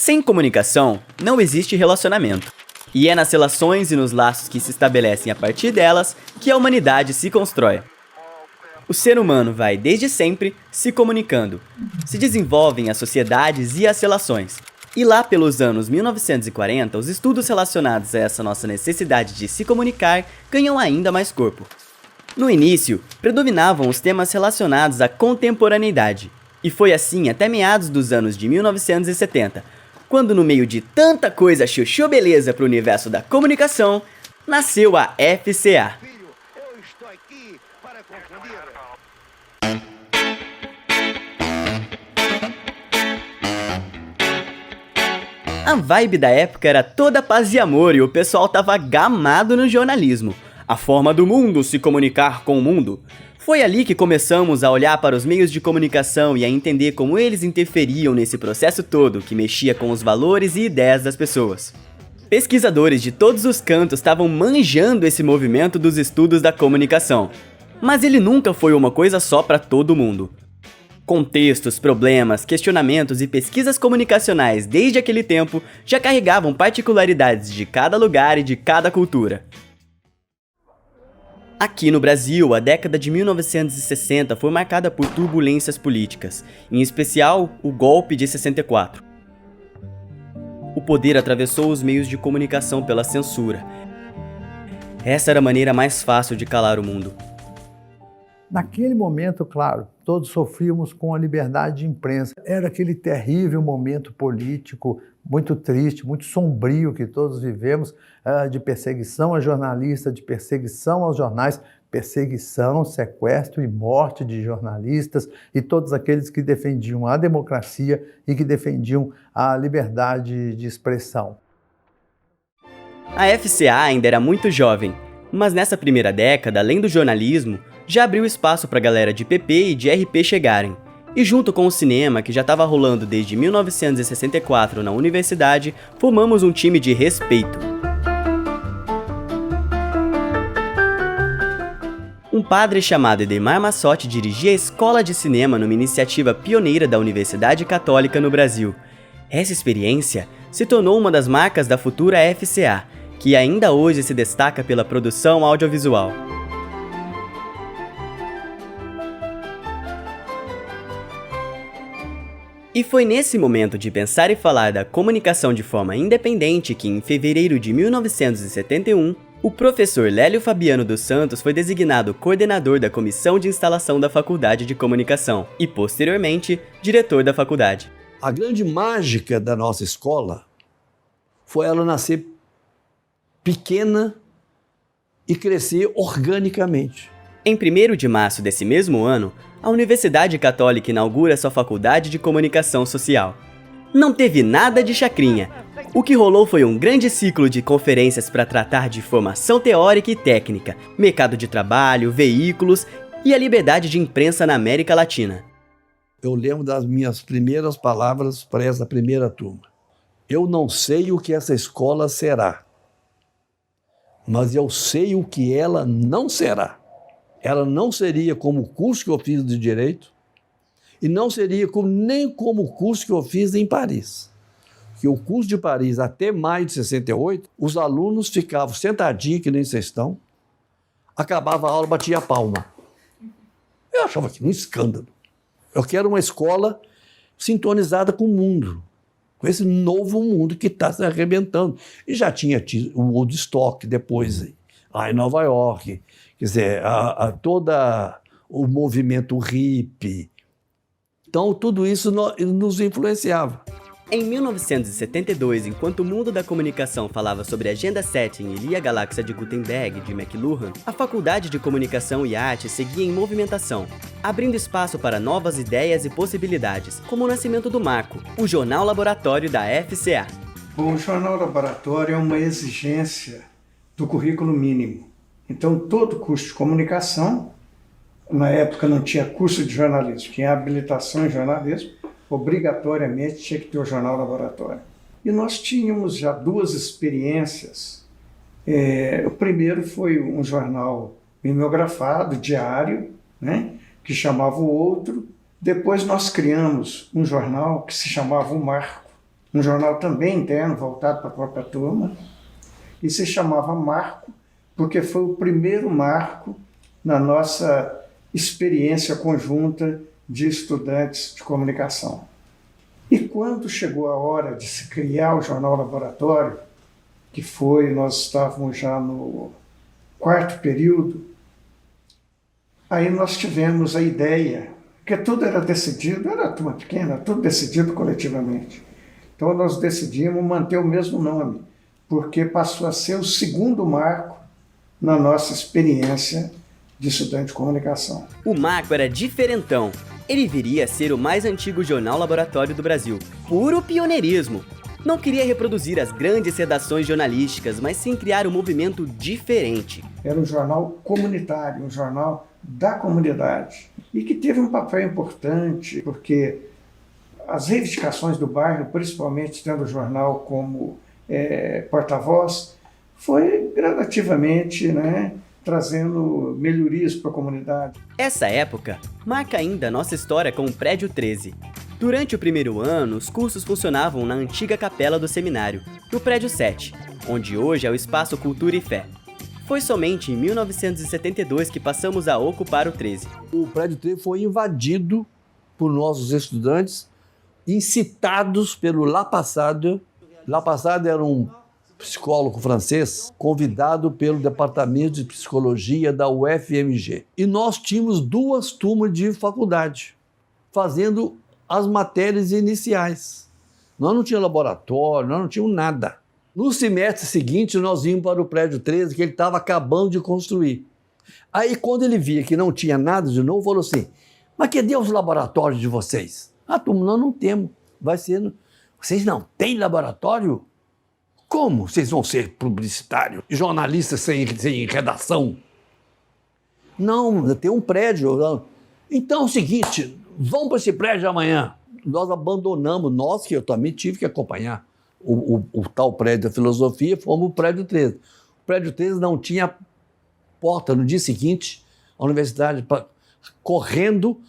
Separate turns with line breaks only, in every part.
Sem comunicação, não existe relacionamento. E é nas relações e nos laços que se estabelecem a partir delas que a humanidade se constrói. O ser humano vai, desde sempre, se comunicando. Se desenvolvem as sociedades e as relações. E lá pelos anos 1940, os estudos relacionados a essa nossa necessidade de se comunicar ganham ainda mais corpo. No início, predominavam os temas relacionados à contemporaneidade. E foi assim até meados dos anos de 1970, quando no meio de tanta coisa chuchu beleza para o universo da comunicação, nasceu a FCA. A vibe da época era toda paz e amor e o pessoal tava gamado no jornalismo. A forma do mundo se comunicar com o mundo. Foi ali que começamos a olhar para os meios de comunicação e a entender como eles interferiam nesse processo todo que mexia com os valores e ideias das pessoas. Pesquisadores de todos os cantos estavam manjando esse movimento dos estudos da comunicação. Mas ele nunca foi uma coisa só para todo mundo. Contextos, problemas, questionamentos e pesquisas comunicacionais desde aquele tempo já carregavam particularidades de cada lugar e de cada cultura. Aqui no Brasil, a década de 1960 foi marcada por turbulências políticas, em especial o golpe de 64. O poder atravessou os meios de comunicação pela censura. Essa era a maneira mais fácil de calar o mundo.
Naquele momento, claro, todos sofríamos com a liberdade de imprensa. Era aquele terrível momento político, muito triste, muito sombrio que todos vivemos, de perseguição a jornalistas, de perseguição aos jornais, perseguição, sequestro e morte de jornalistas e todos aqueles que defendiam a democracia e que defendiam a liberdade de expressão.
A FCA ainda era muito jovem, mas nessa primeira década, além do jornalismo, já abriu espaço para a galera de PP e de RP chegarem. E junto com o cinema, que já estava rolando desde 1964 na universidade, formamos um time de respeito. Um padre chamado Edemar Massotti dirigia a escola de cinema numa iniciativa pioneira da Universidade Católica no Brasil. Essa experiência se tornou uma das marcas da futura FCA, que ainda hoje se destaca pela produção audiovisual. E foi nesse momento de pensar e falar da comunicação de forma independente que, em fevereiro de 1971, o professor Lélio Fabiano dos Santos foi designado coordenador da Comissão de Instalação da Faculdade de Comunicação e, posteriormente, diretor da faculdade.
A grande mágica da nossa escola foi ela nascer pequena e crescer organicamente.
Em 1º de março desse mesmo ano, a Universidade Católica inaugura sua Faculdade de Comunicação Social. Não teve nada de chacrinha. O que rolou foi um grande ciclo de conferências para tratar de formação teórica e técnica, mercado de trabalho, veículos e a liberdade de imprensa na América Latina.
Eu lembro das minhas primeiras palavras para essa primeira turma. Eu não sei o que essa escola será, mas eu sei o que ela não será. Ela não seria como o curso que eu fiz de Direito e não seria nem como o curso que eu fiz em Paris. Porque o curso de Paris, até maio de 68, os alunos ficavam sentadinhos, que nem vocês estão, acabava a aula, batia a palma. Eu achava aquilo um escândalo. Eu quero uma escola sintonizada com o mundo, com esse novo mundo que está se arrebentando. E já tinha o Woodstock depois, lá em Nova York. Quer dizer, todo o movimento hippie. Então, tudo isso nos influenciava.
Em 1972, enquanto o mundo da comunicação falava sobre Agenda Setting e lia a Galáxia de Gutenberg, de McLuhan, a Faculdade de Comunicação e Arte seguia em movimentação, abrindo espaço para novas ideias e possibilidades, como o nascimento do Marco, o Jornal Laboratório da FCA.
Bom, o Jornal Laboratório é uma exigência do currículo mínimo. Então, todo curso de comunicação, na época não tinha curso de jornalismo, tinha habilitação em jornalismo, obrigatoriamente tinha que ter o Jornal Laboratório. E nós tínhamos já 2 experiências. O primeiro foi um jornal mimeografado, diário, né, que chamava O Outro. Depois nós criamos um jornal que se chamava O Marco. um jornal também interno, voltado para a própria turma, e se chamava Marco, porque foi o primeiro marco na nossa experiência conjunta de estudantes de comunicação. E quando chegou a hora de se criar o Jornal Laboratório, que foi, nós estávamos já no 4º período, aí nós tivemos a ideia, porque tudo era decidido, era turma pequena, tudo decidido coletivamente. Então nós decidimos manter o mesmo nome, porque passou a ser o segundo marco na nossa experiência de estudante de comunicação.
O Marco era diferentão. Ele viria a ser o mais antigo jornal laboratório do Brasil. Puro pioneirismo. Não queria reproduzir as grandes redações jornalísticas, mas sim criar um movimento diferente.
Era um jornal comunitário, um jornal da comunidade. E que teve um papel importante, porque as reivindicações do bairro, principalmente tendo o jornal como porta-voz, foi gradativamente, trazendo melhorias para a comunidade.
Essa época marca ainda a nossa história com o Prédio 13. Durante o primeiro ano, os cursos funcionavam na antiga capela do seminário, no Prédio 7, onde hoje é o Espaço Cultura e Fé. Foi somente em 1972 que passamos a ocupar o 13.
O Prédio 13 foi invadido por nossos estudantes, incitados pelo Lapassade. Lapassade era um psicólogo francês, convidado pelo Departamento de Psicologia da UFMG. E nós tínhamos 2 turmas de faculdade, fazendo as matérias iniciais. Nós não tínhamos laboratório, nós não tínhamos nada. No semestre seguinte, nós íamos para o Prédio 13, que ele estava acabando de construir. Aí, quando ele via que não tinha nada de novo, falou assim, mas cadê os laboratórios de vocês? Ah, turma, nós não temos. Vai ser... Vocês não têm laboratório? Como vocês vão ser publicitários, jornalistas sem redação? Não, tem um prédio. Então é o seguinte, vão para esse prédio amanhã. Nós abandonamos, nós que eu também tive que acompanhar o tal prédio da filosofia, fomos o prédio 13. O prédio 13 não tinha porta. No dia seguinte, a universidade correndo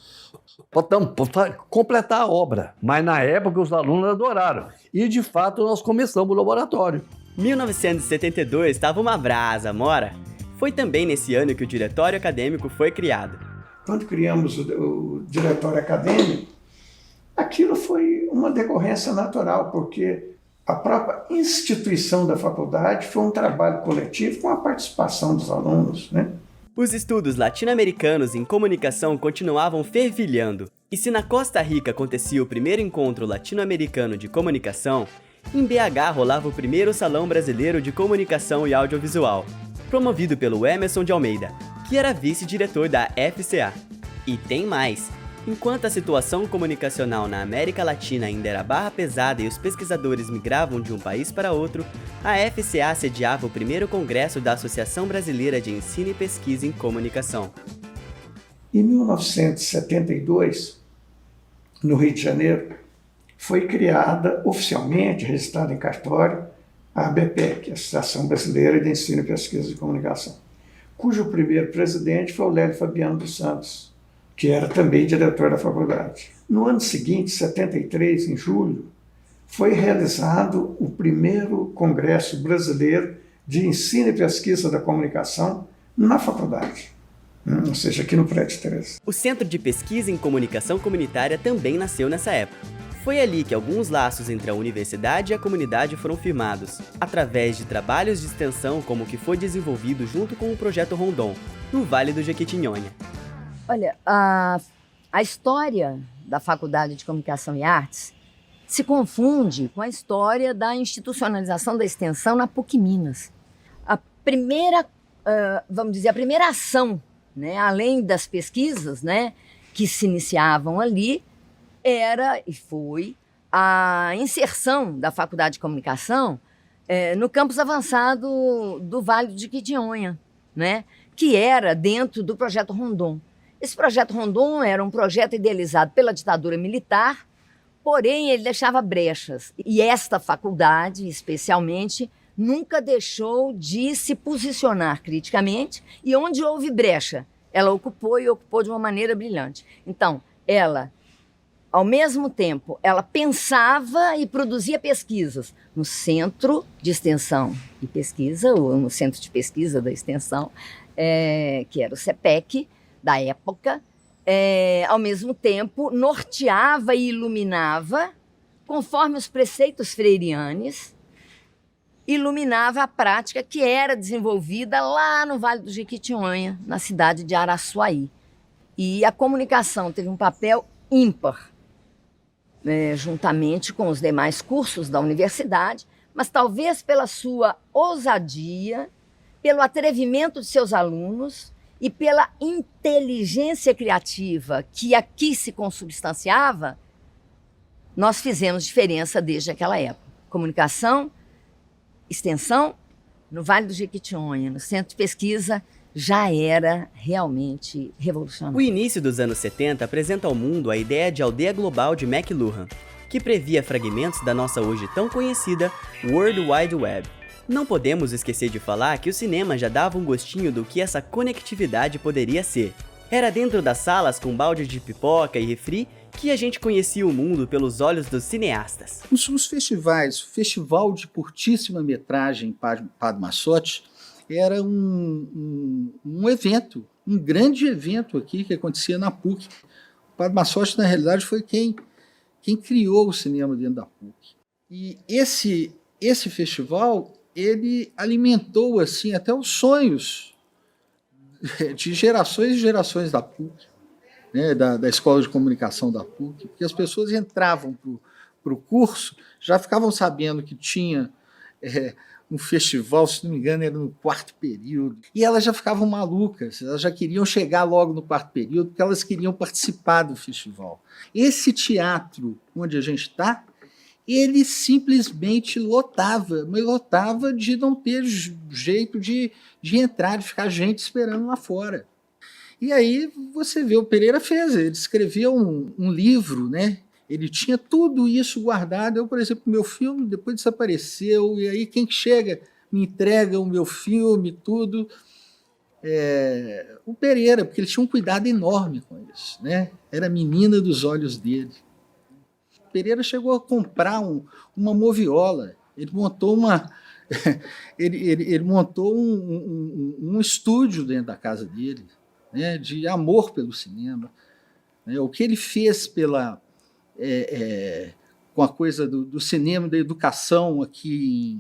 para completar a obra. Mas na época os alunos adoraram. E de fato nós começamos o laboratório.
1972 estava uma brasa, mora? Foi também nesse ano que o Diretório Acadêmico foi criado.
Quando criamos o Diretório Acadêmico, aquilo foi uma decorrência natural, porque a própria instituição da faculdade foi um trabalho coletivo com a participação dos alunos,
Os estudos latino-americanos em comunicação continuavam fervilhando. E se na Costa Rica acontecia o primeiro encontro latino-americano de comunicação, em BH rolava o primeiro Salão Brasileiro de Comunicação e Audiovisual, promovido pelo Emerson de Almeida, que era vice-diretor da FCA. E tem mais! Enquanto a situação comunicacional na América Latina ainda era barra pesada e os pesquisadores migravam de um país para outro, a FCA sediava o primeiro congresso da Associação Brasileira de Ensino e Pesquisa em Comunicação.
Em 1972, no Rio de Janeiro, foi criada oficialmente, registrada em cartório, a ABPEC, a Associação Brasileira de Ensino e Pesquisa de Comunicação, cujo primeiro presidente foi o Lélio Fabiano dos Santos, que era também diretor da faculdade. No ano seguinte, 73, em julho, foi realizado o primeiro Congresso Brasileiro de Ensino e Pesquisa da Comunicação na faculdade, ou seja, aqui no Prédio 13.
O Centro de Pesquisa em Comunicação Comunitária também nasceu nessa época. Foi ali que alguns laços entre a universidade e a comunidade foram firmados, através de trabalhos de extensão como o que foi desenvolvido junto com o Projeto Rondon, no Vale do Jequitinhonha.
Olha, a história da Faculdade de Comunicação e Artes se confunde com a história da institucionalização da extensão na PUC Minas. A primeira, vamos dizer, a primeira ação, além das pesquisas, que se iniciavam ali, era e foi a inserção da Faculdade de Comunicação no campus avançado do Vale do Jequitinhonha, que era dentro do Projeto Rondon. Esse Projeto Rondon era um projeto idealizado pela ditadura militar, porém ele deixava brechas. E esta faculdade, especialmente, nunca deixou de se posicionar criticamente, e onde houve brecha, ela ocupou e ocupou de uma maneira brilhante. Então, ela, Ao mesmo tempo, ela pensava e produzia pesquisas no Centro de Extensão e Pesquisa, ou no Centro de Pesquisa da Extensão, que era o CEPEC da época. Ao mesmo tempo, norteava e iluminava, conforme os preceitos freirianes, iluminava a prática que era desenvolvida lá no Vale do Jequitinhonha, na cidade de Araçuaí. E a comunicação teve um papel ímpar, juntamente com os demais cursos da universidade, mas talvez pela sua ousadia, pelo atrevimento de seus alunos e pela inteligência criativa que aqui se consubstanciava, nós fizemos diferença desde aquela época. Comunicação, extensão, no Vale do Jequitinhonha, no Centro de Pesquisa, já era realmente revolucionário.
O início dos anos 70 apresenta ao mundo a ideia de aldeia global de McLuhan, que previa fragmentos da nossa hoje tão conhecida World Wide Web. Não podemos esquecer de falar que o cinema já dava um gostinho do que essa conectividade poderia ser. Era dentro das salas com balde de pipoca e refri que a gente conhecia o mundo pelos olhos dos cineastas.
Os festivais, o Festival de Curtíssima Metragem Padre Massotti, era um evento, um grande evento aqui que acontecia na PUC. O Padre Massotti, na realidade, foi quem criou o cinema dentro da PUC. E esse festival, ele alimentou assim até os sonhos de gerações e gerações da PUC, né, da Escola de Comunicação da PUC, porque as pessoas entravam para o curso, já ficavam sabendo que tinha um festival, se não me engano, era no quarto período, e elas já ficavam malucas, elas já queriam chegar logo no quarto período, porque elas queriam participar do festival. Esse teatro onde a gente está, ele simplesmente lotava, mas lotava de não ter jeito de entrar, de ficar gente esperando lá fora. E aí você vê, o Pereira fez, ele escreveu um livro, né? Ele tinha tudo isso guardado. Eu, por exemplo, meu filme depois desapareceu, e aí quem chega me entrega o meu filme, tudo. O Pereira, porque ele tinha um cuidado enorme com isso, né? Era a menina dos olhos dele. O Pereira chegou a comprar uma moviola, ele montou ele montou um estúdio dentro da casa dele, né, de amor pelo cinema. Né? O que ele fez com a coisa do cinema, da educação aqui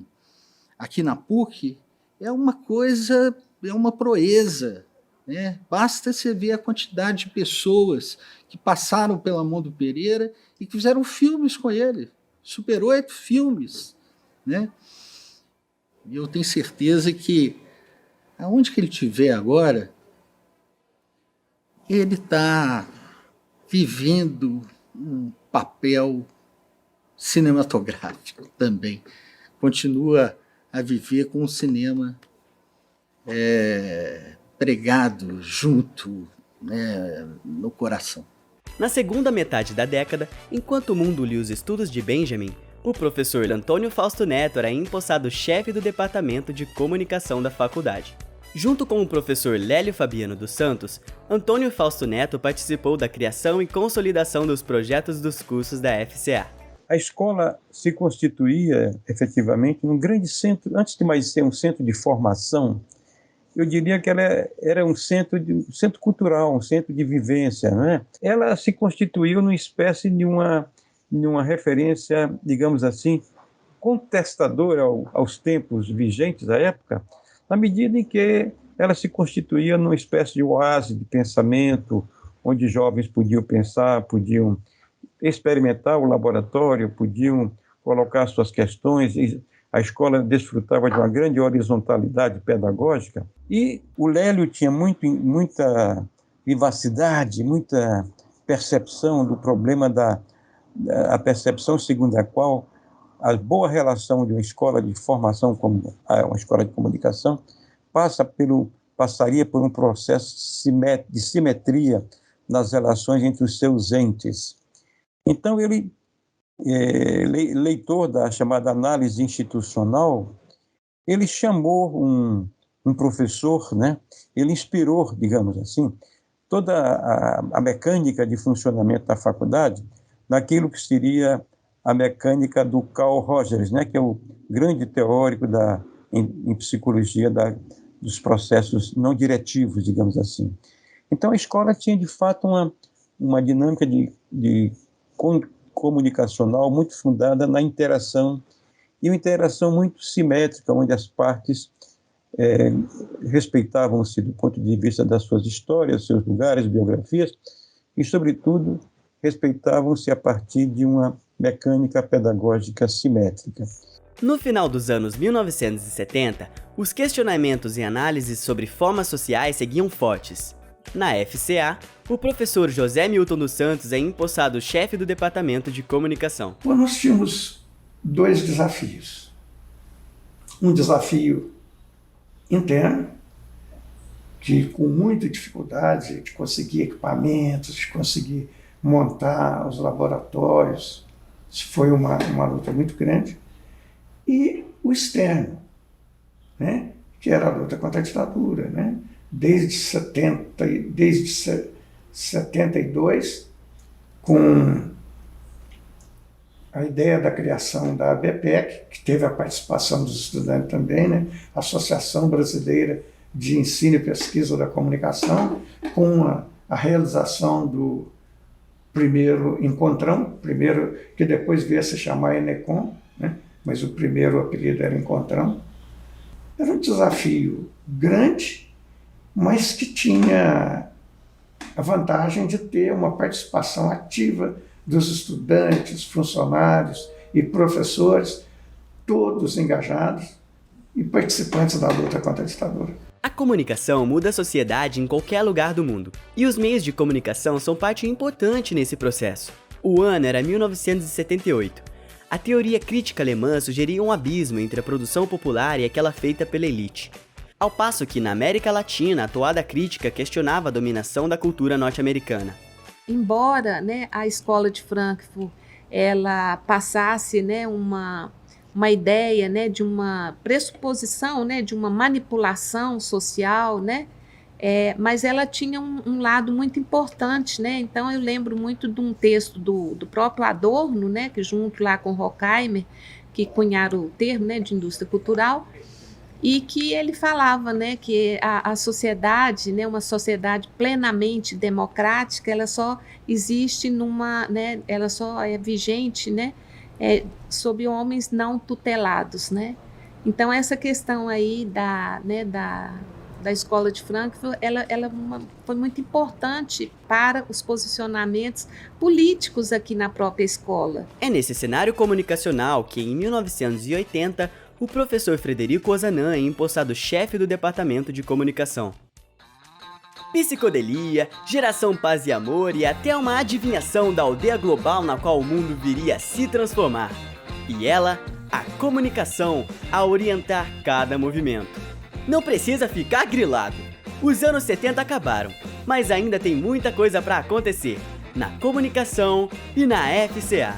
na PUC, é uma coisa, é uma proeza. Né? Basta você ver a quantidade de pessoas que passaram pela mão do Pereira e que fizeram filmes com ele, Super 8 filmes. Né? E eu tenho certeza que, aonde que ele estiver agora, ele está vivendo um papel cinematográfico também. Continua a viver com o cinema pregado junto, né, no coração.
Na segunda metade da década, enquanto o mundo lia os estudos de Benjamin, o professor Antônio Fausto Neto era empossado chefe do departamento de comunicação da faculdade. Junto com o professor Lélio Fabiano dos Santos, Antônio Fausto Neto participou da criação e consolidação dos projetos dos cursos da FCA.
A escola se constituía, efetivamente, num grande centro, antes de mais ser um centro de formação, eu diria que ela era um centro cultural, um centro de vivência. Não é? Ela se constituiu numa espécie de uma referência, digamos assim, contestadora aos tempos vigentes da época, na medida em que ela se constituía numa espécie de oásis de pensamento, onde jovens podiam pensar, podiam experimentar o laboratório, podiam colocar suas questões, e a escola desfrutava de uma grande horizontalidade pedagógica, e o Lélio tinha muita vivacidade, muita percepção do problema a percepção segundo a qual a boa relação de uma escola de formação como uma escola de comunicação passaria por um processo de simetria nas relações entre os seus entes. Então, ele, leitor da chamada análise institucional, ele chamou um professor, né? Ele inspirou, digamos assim, toda a mecânica de funcionamento da faculdade naquilo que seria a mecânica do Carl Rogers, né, que é o grande teórico em psicologia dos processos não diretivos, digamos assim. Então, a escola tinha, de fato, uma dinâmica de comunicacional muito fundada na interação, e uma interação muito simétrica, onde as partes respeitavam-se do ponto de vista das suas histórias, seus lugares, biografias, e, sobretudo, respeitavam-se a partir de uma mecânica pedagógica simétrica.
No final dos anos 1970, os questionamentos e análises sobre formas sociais seguiam fortes. Na FCA, o professor José Milton dos Santos é empossado chefe do Departamento de Comunicação.
Nós tínhamos 2 desafios. Um desafio interno, que com muita dificuldade de conseguir equipamentos, de conseguir montar os laboratórios, isso foi uma luta muito grande. E o externo, né, que era a luta contra a ditadura, né? Desde 72, com a ideia da criação da ABPEC, que teve a participação dos estudantes também, né? Associação Brasileira de Ensino e Pesquisa da Comunicação, com a realização do primeiro Encontrão, que depois veio a se chamar Enecom, né? Mas o primeiro apelido era Encontrão. Era um desafio grande, mas que tinha a vantagem de ter uma participação ativa dos estudantes, funcionários e professores, todos engajados e participantes da luta contra a ditadura.
A comunicação muda a sociedade em qualquer lugar do mundo, e os meios de comunicação são parte importante nesse processo. O ano era 1978. A teoria crítica alemã sugeria um abismo entre a produção popular e aquela feita pela elite. Ao passo que, na América Latina, a toada crítica questionava a dominação da cultura norte-americana.
Embora, né, a escola de Frankfurt ela passasse, né, uma ideia, né, de uma pressuposição, né, de uma manipulação social, né, mas ela tinha um lado muito importante, né? Então eu lembro muito de um texto do próprio Adorno, né, que junto lá com Horkheimer, que cunharam o termo, né, de indústria cultural, e que ele falava, né, que a sociedade, né, uma sociedade plenamente democrática, ela só existe né, ela só é vigente, né, sob homens não tutelados, né? Então essa questão aí da escola de Frankfurt, ela foi muito importante para os posicionamentos políticos aqui na própria escola.
É nesse cenário comunicacional que, em 1980, o professor Frederico Ozanam é empossado chefe do Departamento de Comunicação. Psicodelia, geração paz e amor e até uma adivinhação da aldeia global na qual o mundo viria a se transformar. E ela, a comunicação, a orientar cada movimento. Não precisa ficar grilado. Os anos 70 acabaram, mas ainda tem muita coisa para acontecer na comunicação e na FCA.